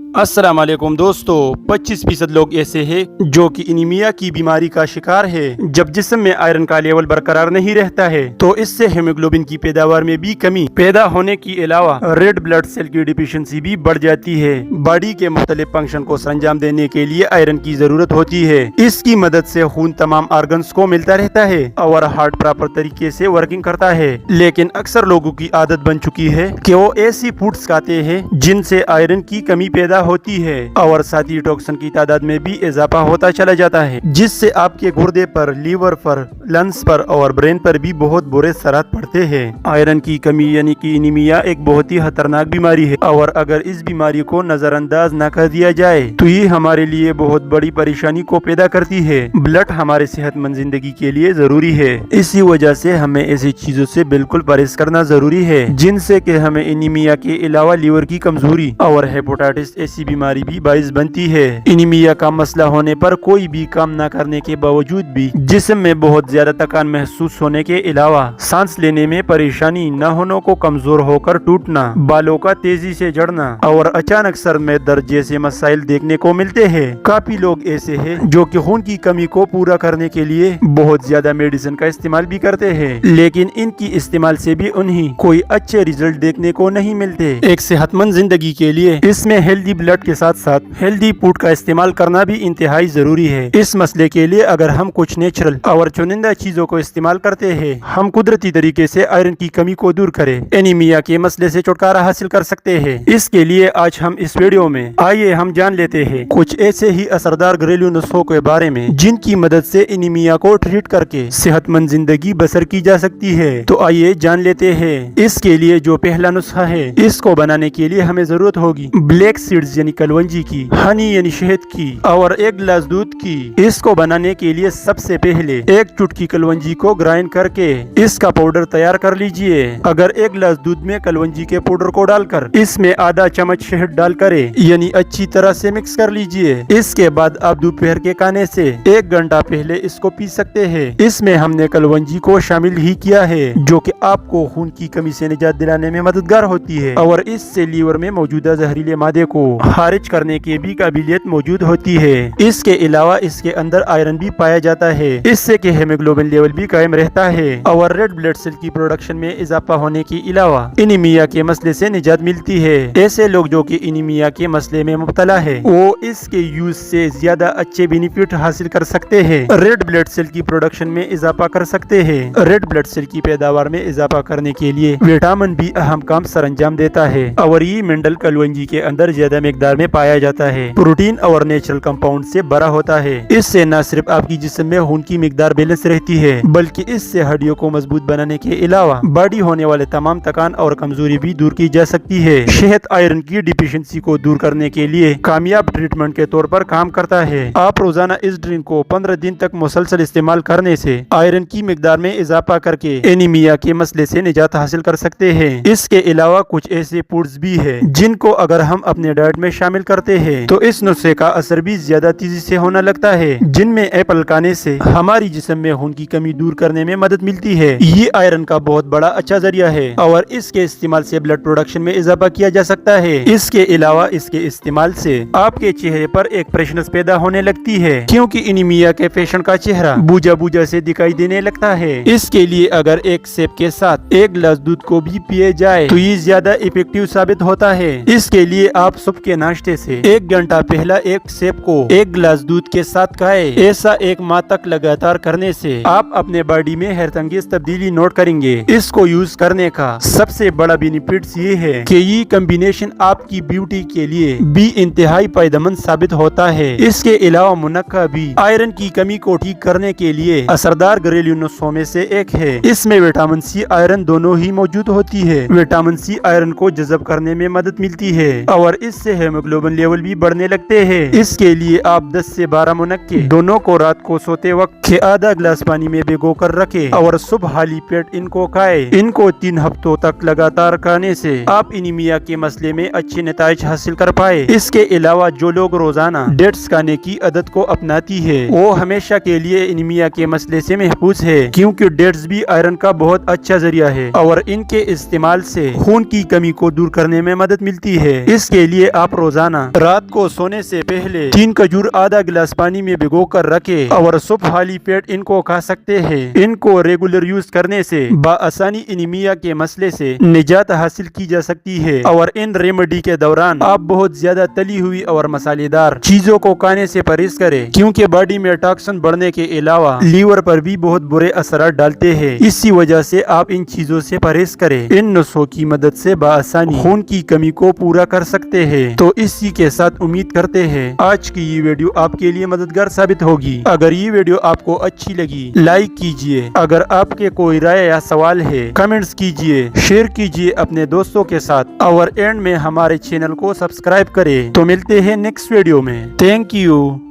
अस्सलाम वालेकुम दोस्तों, 25% लोग ऐसे हैं जो कि एनीमिया की बीमारी का शिकार है। जब जिस्म में आयरन का लेवल बरकरार नहीं रहता है तो इससे हीमोग्लोबिन की पैदावार में भी कमी पैदा होने के अलावा रेड ब्लड सेल की डिफिशियंसी भी बढ़ जाती है। बॉडी के मुख्तलिफ फंक्शन को सरंजाम देने के लिए आयरन की जरूरत होती है। इसकी मदद से खून तमाम ऑर्गन्स को मिलता रहता है और हार्ट प्रॉपर तरीके से वर्किंग करता है। लेकिन अक्सर लोगों की आदत बन चुकी है कि वो ऐसी फूड्स खाते हैं जिनसे आयरन की कमी पैदा होती है और साथ ही टॉक्सिन की तादाद में भी इजाफा होता चला जाता है, जिससे आपके गुर्दे पर, लीवर पर, लंग्स पर और ब्रेन पर भी बहुत बुरे असरात पड़ते हैं। आयरन की कमी यानी कि एनीमिया एक बहुत ही खतरनाक बीमारी है और अगर इस बीमारी को नजरअंदाज न कर दिया जाए तो ये हमारे लिए बहुत बड़ी परेशानी को पैदा करती है। ब्लड हमारे सेहतमंद जिंदगी के लिए जरूरी है, इसी वजह से हमें ऐसी चीजों से बिल्कुल परहेज करना जरूरी है जिनसे कि हमें एनीमिया के अलावा लीवर की कमजोरी और हेपेटाइटिस ऐसी बीमारी भी बाइस बनती है। एनीमिया का मसला होने पर कोई भी काम न करने के बावजूद भी जिस्म में बहुत ज्यादा थकान महसूस होने के अलावा सांस लेने में परेशानी, नहनों को कमजोर होकर टूटना, बालों का तेजी से झड़ना और अचानक सर में दर्द जैसे मसाइल देखने को मिलते हैं। काफी लोग ऐसे हैं जो कि खून की कमी को पूरा करने के लिए बहुत ज्यादा मेडिसिन का इस्तेमाल भी करते हैं, लेकिन इनकी इस्तेमाल से भी उन्हें कोई अच्छे रिजल्ट देखने को नहीं मिलते। एक सेहतमंद जिंदगी के लिए इसमें हेल्दी ब्लड के साथ साथ हेल्दी फूड का इस्तेमाल करना भी इंतहाई जरूरी है। इस मसले के लिए अगर हम कुछ नेचुरल और चुनिंदा चीजों को इस्तेमाल करते हैं, हम कुदरती तरीके से आयरन की कमी को दूर करें, एनीमिया के मसले से छुटकारा हासिल कर सकते हैं। इसके लिए आज हम इस वीडियो में आइए हम जान लेते हैं कुछ ऐसे ही असरदार घरेलू नुस्खों के बारे में जिनकी मदद से एनीमिया को ट्रीट करके सेहतमंद जिंदगी बसर की जा सकती है। तो आइए जान लेते हैं। इसके लिए जो पहला नुस्खा है, इसको बनाने के लिए हमें जरूरत होगी ब्लैक सीड्स यानी कलवंजी की, हनी यानी शहद की और 1 गिलास दूध की। इसको बनाने के लिए सबसे पहले 1 चुटकी कलवंजी को ग्राइंड करके इसका पाउडर तैयार कर लीजिए। अगर 1 गिलास दूध में कलवंजी के पाउडर को डालकर इसमें आधा चम्मच शहद डाल करे यानी अच्छी तरह से मिक्स कर लीजिए। इसके बाद आप दोपहर के खाने से 1 घंटा पहले इसको पी सकते हैं। इसमें हमने कलवंजी को शामिल ही किया है जो कि आपको खून की कमी से निजात दिलाने में मददगार होती है और इससे लीवर में मौजूदा जहरीले मादे को खारिज करने की भी काबिलियत मौजूद होती है। इसके अलावा इसके अंदर आयरन भी पाया जाता है, इससे कि हीमोग्लोबिन लेवल भी कायम रहता है और रेड ब्लड सेल की प्रोडक्शन में इजाफा होने के अलावा एनीमिया के मसले से निजात मिलती है। ऐसे लोग जो कि एनीमिया के मसले में मुब्तला है वो इसके यूज से ज्यादा अच्छे बेनिफिट हासिल कर सकते हैं। रेड ब्लड सेल की प्रोडक्शन में इजाफा कर सकते हैं। रेड ब्लड सेल की पैदावार में इजाफा करने के लिए विटामिन भी अहम काम सरअंजाम देता है और ये मिनरल कलवंजी के अंदर ज्यादा मिकदार में पाया जाता है। प्रोटीन और नेचुरल कंपाउंड से भरा होता है। इससे न सिर्फ आपकी जिस्म में खून की मिकदार बैलेंस रहती है बल्कि इससे हड्डियों को मजबूत बनाने के अलावा बॉडी होने वाले तमाम थकान और कमजोरी भी दूर की जा सकती है। शहद आयरन की डिफिशियंसी को दूर करने के लिए कामयाब ट्रीटमेंट के तौर पर काम करता है। आप रोजाना इस ड्रिंक को 15 दिन तक मुसलसल इस्तेमाल करने से आयरन की मिकदार में इजाफा करके एनीमिया के मसले से निजात हासिल कर सकते हैं। इसके अलावा कुछ ऐसे फूड्स भी है जिनको अगर हम अपने डाइट में शामिल करते हैं तो इस नुस्खे का असर भी ज्यादा तेजी से होने लगता है, जिनमें एप्पल खाने से हमारी जिस्म में खून की कमी दूर करने में मदद मिलती है। ये आयरन का बहुत बड़ा अच्छा जरिया है और इसके इस्तेमाल से ब्लड प्रोडक्शन में इजाफा किया जा सकता है। इसके अलावा इसके इस्तेमाल से आपके चेहरे पर एक फ्रेशनेस पैदा होने लगती है क्योंकि एनीमिया के पेशेंट का चेहरा बूझा बूझा से दिखाई देने लगता है। इसके लिए अगर 1 सेब के साथ 1 गिलास दूध को भी पिए जाए तो ये ज्यादा इफेक्टिव साबित होता है। इसके लिए आप सुबह के नाश्ते से 1 घंटा पहला 1 सेब को 1 गिलास दूध के साथ खाएं। ऐसा 1 माह तक लगातार करने से आप अपने बॉडी में हैरतअंगेज तब्दीली नोट करेंगे। इसको यूज करने का सबसे बड़ा बेनिफिट ये है कि ये कॉम्बिनेशन आपकी ब्यूटी के लिए भी इंतहाई फायदेमंद साबित होता है। इसके अलावा मुनक्का भी आयरन की कमी को ठीक करने के लिए असरदार घरेलू नुस्खों में से एक है। इसमें विटामिन सी, आयरन दोनों ही मौजूद होती है। विटामिन सी आयरन को जज़ब करने में मदद मिलती है और इससे हीमोग्लोबिन लेवल भी बढ़ने लगते हैं। इसके लिए आप 10 से 12 मुनक्के दोनों को रात को सोते वक्त के आधा गिलास पानी में भिगो कर रखें और सुबह खाली पेट इनको खाएं। इनको 3 हफ्तों तक लगातार खाने से आप एनीमिया के मसले में अच्छे नताइज हासिल कर पाए। इसके अलावा जो लोग रोजाना डेट्स खाने की आदत को अपनाती है वो हमेशा के लिए एनीमिया के मसले से महफूज है क्योंकि डेट्स भी आयरन का बहुत अच्छा जरिया है और इनके इस्तेमाल से खून की कमी को दूर करने में मदद मिलती है। इसके लिए आप रोजाना रात को सोने से पहले 3 खजूर आधा गिलास पानी में भिगो कर रखे और सुबह खाली पेट इनको खा सकते हैं। इनको रेगुलर यूज करने से बआसानी एनीमिया के मसले से निजात हासिल की जा सकती है। और इन रेमेडी के दौरान आप बहुत ज्यादा तली हुई और मसालेदार चीजों को खाने से परहेज करें, क्योंकि बॉडी में टॉक्सिन बढ़ने के अलावा लीवर पर भी बहुत बुरे असर डालते हैं। इसी वजह से आप इन चीजों से परहेज करें। इन नुस्खों की मदद से बआसानी खून की कमी को पूरा कर सकते हैं। तो इसी के साथ उम्मीद करते हैं आज की ये वीडियो आपके लिए मददगार साबित होगी। अगर ये वीडियो आपको अच्छी लगी लाइक कीजिए। अगर आपके कोई राय या सवाल है कमेंट्स कीजिए, शेयर कीजिए अपने दोस्तों के साथ और एंड में हमारे चैनल को सब्सक्राइब करें। तो मिलते हैं नेक्स्ट वीडियो में। Thank you.